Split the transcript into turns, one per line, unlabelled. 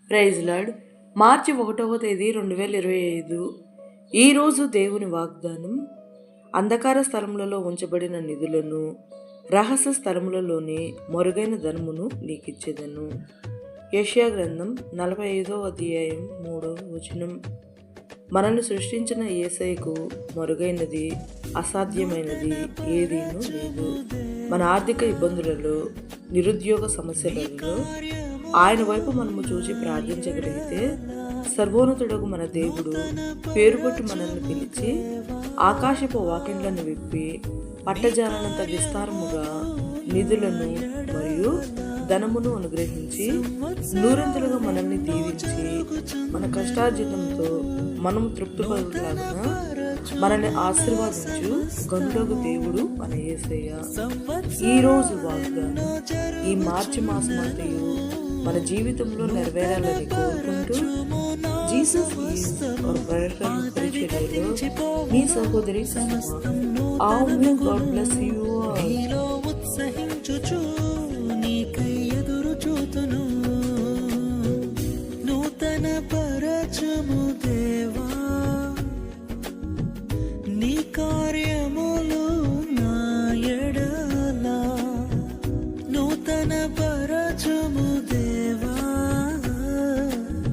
Praise lord. మార్చి 1వ తేదీ 2025. ఈరోజు దేవుని వాగ్దానం, అంధకార స్థలములలో ఉంచబడిన నిధులను, రహస్య స్థలములలోని మొరుగైన ధనమును నీకిచ్చేదను. యెషయా గ్రంథం 45వ అధ్యాయం 3వ వచనం. మనల్ని సృష్టించిన యేసయ్యకు మరుగైనది, అసాధ్యమైనది ఏదీనూ లేదు. మన ఆర్థిక ఇబ్బందులలో, నిరుద్యోగ సమస్యలలో ఆయన వైపు మనము చూసి ప్రార్థించగలిగితే, సర్వోన్నతుడకు మన దేవుడు పేరు పెట్టి మనల్ని పిలిచి ఆకాశపు వాకిండ్లను విప్పి పట్టజాలనంత విస్తారముగా నిధులను మరియు ధనమును అనుగ్రహించి నూరంతులుగా మనల్ని దీవించి మన కష్టార్జితంతో మనము తృప్తిపరులాగా మనల్ని ఆశీర్వాదించు గనులకు దేవుడు మన యేసయ్య. ఈరోజు వాగ్దానం ఈ మార్చి మాసమంతయు మన జీవితంలో నెరవేరాలని కోరుకుంటూ, జీసస్ ఈజ్ అవర్ ప్రేయర్ పరిచర్యలో మీ సహోదరి amen. God bless you all.
ఉత్సహించుచు నీకై ఎదురు చూతును నూతన